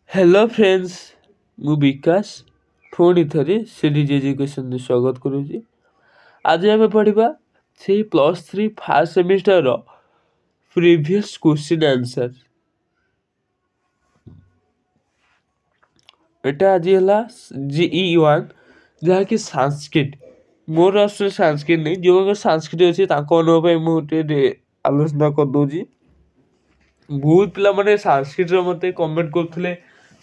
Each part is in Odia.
ହ୍ୟାଲୋ ଫ୍ରେଣ୍ଡସ୍, ମୁଁ ବିକାଶ ପୁଣି ଥରେ ସିରିଜ୍ ଏଜୁକେସନରେ ସ୍ୱାଗତ କରୁଛି। ଆଜି ଆମେ ପଢ଼ିବା ସେଇ +3 ଫାର୍ଷ୍ଟ ସେମିଷ୍ଟରର ପ୍ରିଭିୟସ୍ କ୍ୱେଶ୍ଚିନ୍ ଆନ୍ସର୍। ଏଟା ଆଜି ହେଲା GE1, ଯାହାକି ସାଂସ୍କ୍ରିଟ୍। ମୋର ଆସୁଛି ସାଂସ୍କ୍ରିଟ୍ ନେଇ, ଯେଉଁମାନଙ୍କର ସାଂସ୍କ୍ରିଟ୍ ଅଛି ତାଙ୍କ ମାନଙ୍କ ପାଇଁ ମୁଁ ଟିକେ ଆଲୋଚନା କରିଦେଉଛି। ବହୁତ ପିଲାମାନେ ସାଂସ୍କ୍ରିଟ୍ର ମୋତେ କମେଣ୍ଟ କରୁଥିଲେ,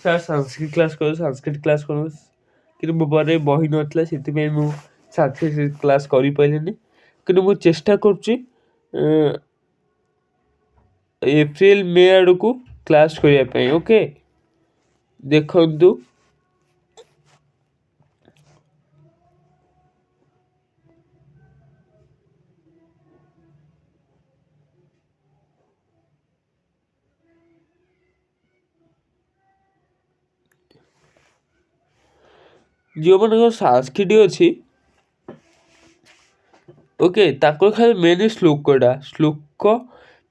ସାର୍ ସାଂସ୍କ୍ରିଟ୍ କ୍ଲାସ୍ କରୁ, କିନ୍ତୁ ମୋ ପାଖରେ ବହି ନଥିଲା, ସେଥିପାଇଁ ମୁଁ ସାଂସ୍କ୍ରିଟ୍ କ୍ଲାସ୍ କରିପାରିଲିନି। କିନ୍ତୁ ମୁଁ ଚେଷ୍ଟା କରୁଛି ଏପ୍ରିଲ ମେ ଆଡ଼କୁ କ୍ଲାସ୍ କରିବା ପାଇଁ। ଓକେ, ଦେଖନ୍ତୁ ଯେଉଁମାନଙ୍କର ସାଂସ୍କ୍ରିଟ୍ ଅଛି, ଓକେ, ତାଙ୍କର ଖାଲି ମେନ୍ ଶ୍ଲୋକ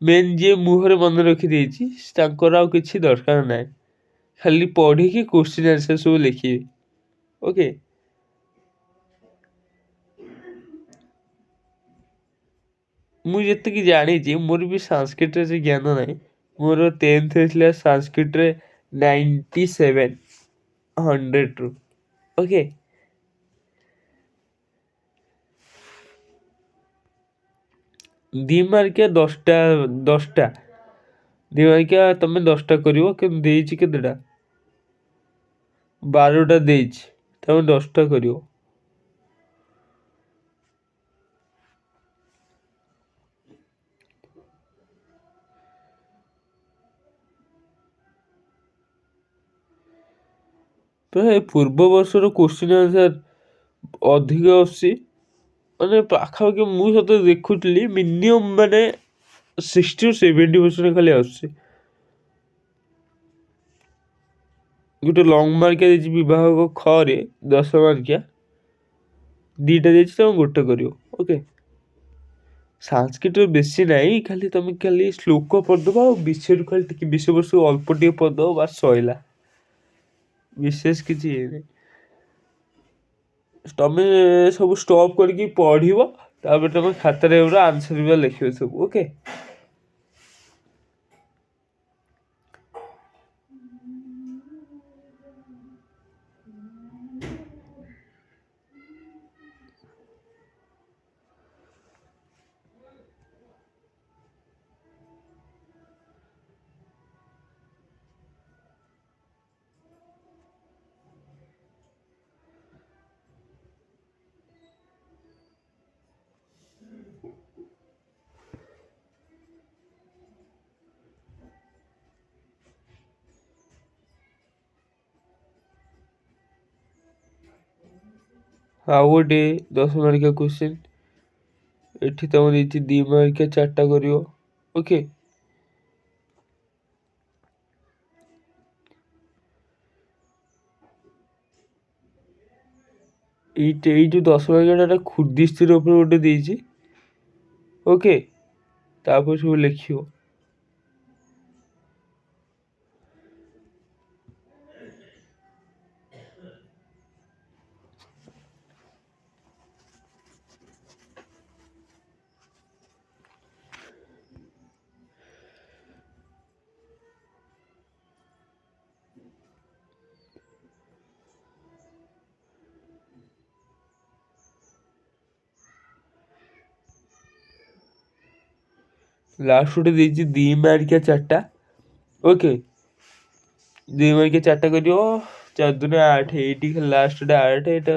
ମେନ୍ ଯିଏ ମୁହଁରେ ମନେ ରଖିଦେଇଛି ତାଙ୍କର ଆଉ କିଛି ଦରକାର ନାହିଁ, ଖାଲି ପଢ଼ିକି କ୍ୱେଶ୍ଚିନ୍ ଆନ୍ସର୍ ସବୁ ଲେଖିବେ। ଓକେ, ମୁଁ ଯେତିକି ଜାଣିଛି, ମୋର ବି ସାଂସ୍କ୍ରିଟ୍ରେ ସେ ଜ୍ଞାନ ନାହିଁ। ମୋର 10th ଥିଲା ସାଂସ୍କ୍ରିଟ୍ରେ 97 100ରୁ। ଓକେ, ଦି ମାର୍କିଆ 10ଟା ଦି ମାର୍କିଆ ତମେ 10ଟା କରିବ, କିନ୍ତୁ ଦେଇଛି କେତେଟା? 12ଟା ଦେଇଛି, ତମେ 10ଟା କରିବ। ପ୍ରାୟ ପୂର୍ବ ବର୍ଷର କ୍ୱେଶ୍ଚିନ୍ ଆନ୍ସର୍ ଅଧିକ ଆସୁଛି, ମାନେ ପାଖାପାଖି ମୁଁ ସତ ଦେଖୁଥିଲି ମିନିମମ୍ ମାନେ 60-70% ଖାଲି ଆସୁଛି। ଗୋଟେ ଲଙ୍ଗ ମାର୍କିଆ ଦେଇଛି ବିଭାଗ ଖରେ 10 ମାର୍କିଆ, 2ଟା ଦେଇଛି, ତମେ 1ଟା କରିବ। ଓକେ, ସାଂସ୍କ୍ରିଟ୍ରେ ବେଶୀ ନାହିଁ, ଖାଲି ତମେ ଖାଲି ଶ୍ଲୋକ ପଢ଼ିଦେବ ଆଉ ବିଷୟରୁ ଖାଲି ଟିକେ ବିଷୟବସ୍ତୁ ଅଳ୍ପ ଟିକେ ପଢ଼ିଦେବ, ବାସ୍ ସଇଲା, ବିଶେଷ କିଛି ଇଏ ନାହିଁ। ତମେ ସବୁ ଷ୍ଟପ୍ କରିକି ପଢ଼ିବ, ତାପରେ ତମେ ଖାତାରେ ଆନ୍ସର୍ ବି ଲେଖିବ ସବୁ। ଓକେ, ଆଉ ଗୋଟେ 10 ମାର୍କିଆ କ୍ୱେଶ୍ଚିନ୍, ଏଠି ତମେ ଦେଇଛି 2 ମାର୍କିଆ 4ଟା କରିବ। ଓକେ, ଏଇ ଯେଉଁ 10 ମାର୍କିଆଟା ଖୁର୍ଦ୍ଦିସ୍ଥିର ଉପରେ ଗୋଟେ ଦେଇଛି। ଓକେ, ତାପରେ ସବୁ ଲେଖିବ। ଲାଷ୍ଟ ଗୋଟେ ଦେଇଛି 2 ମାର୍କିଆ 4ଟା। ଓକେ, 2 ମାର୍କିଆ 4ଟା କରିବ, 4 ଦୁନେ 8, ଏଇଠି ଲାଷ୍ଟଟା 8, ଏଇଟା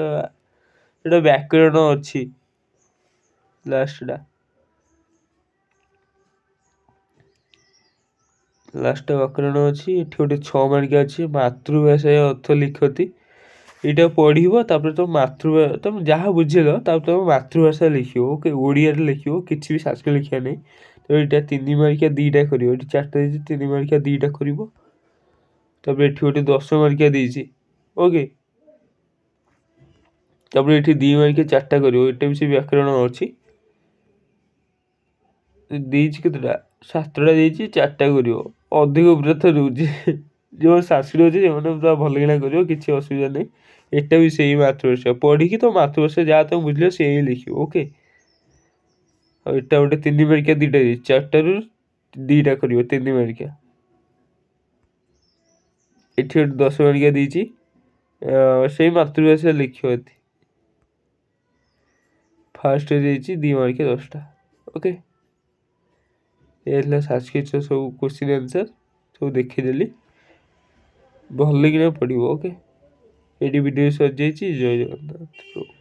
ବ୍ୟାକରଣ ଅଛି ଲାଷ୍ଟଟା ବ୍ୟାକରଣ ଅଛି। ଏଠି ଗୋଟେ 6 ମାର୍କିଆ ଅଛି, ମାତୃଭାଷା ଅର୍ଥ ଲିଖତି। ଏଇଟା ପଢ଼ିବ, ତାପରେ ତମେ ଯାହା ବୁଝିଲ ତାପରେ ତମେ ମାତୃଭାଷା ଲେଖିବ। ଓକେ, ଓଡ଼ିଆରେ ଲେଖିବ, କିଛି ବି ସାଂସ୍କ୍ରିଟ୍ ଲେଖିବା ନାହିଁ। ତ ଏଇଟା 3 ମାର୍କିଆ 2ଟା କରିବ, ଏଠି 4ଟା ଦେଇଛି, 3 ମାର୍କିଆ 2ଟା କରିବ। ତାପରେ ଏଠି ଗୋଟେ 10 ମାର୍କିଆ ଦେଇଛି। ଓକେ, ତାପରେ ଏଠି 2 ମାର୍କିଆ 4ଟା କରିବ, ଏଟା ବି ସେ ବ୍ୟାକରଣ ଅଛି। ଦେଇଛି କେତେଟା? 7ଟା ଦେଇଛି, 4ଟା କରିବ, ଅଧିକ ପୁରା ତ ରହୁଛି। ଯେଉଁ ସାଂସ୍କୃତିକ ଅଛି ସେମାନେ ପୁରା ଭଲକିନା କରିବ, କିଛି ଅସୁବିଧା ନାହିଁ। ଏଟା ବି ସେଇ ମାତୃଭାଷା ପଢ଼ିକି ତ ମାତୃଭାଷା ଯାହା ତମେ ବୁଝିଲ ସେଇ ହିଁ ଲେଖିବ। ଓକେ। ଆଉ ଏଟା ଗୋଟେ 3 ମାର୍କିଆ 2ଟା ଦେଇଛି, 4ଟାରୁ 2ଟା କରିବ 3 ମାର୍କିଆ। ଏଠି ଗୋଟେ 10 ମାର୍କିଆ ଦେଇଛି, ସେଇ ମାତୃଭାଷା ଲେଖିବ ଏଠି। ଫାର୍ଷ୍ଟ ଦେଇଛି 2 ମାର୍କିଆ 10ଟା। ଓକେ। ଏ ହେଲା ସାଂସ୍କ୍ରିଟର ସବୁ କ୍ୱେଶ୍ଚିନ୍ ଆନ୍ସର୍ ସବୁ ଦେଖିଦେଲି, ଭଲ କିନା ପଢ଼ିବ। ଓକେ। ଏଇଠି ଭିଡ଼ିଓ ସରିଯାଇଛି। ଜୟ ଜଗନ୍ନାଥ।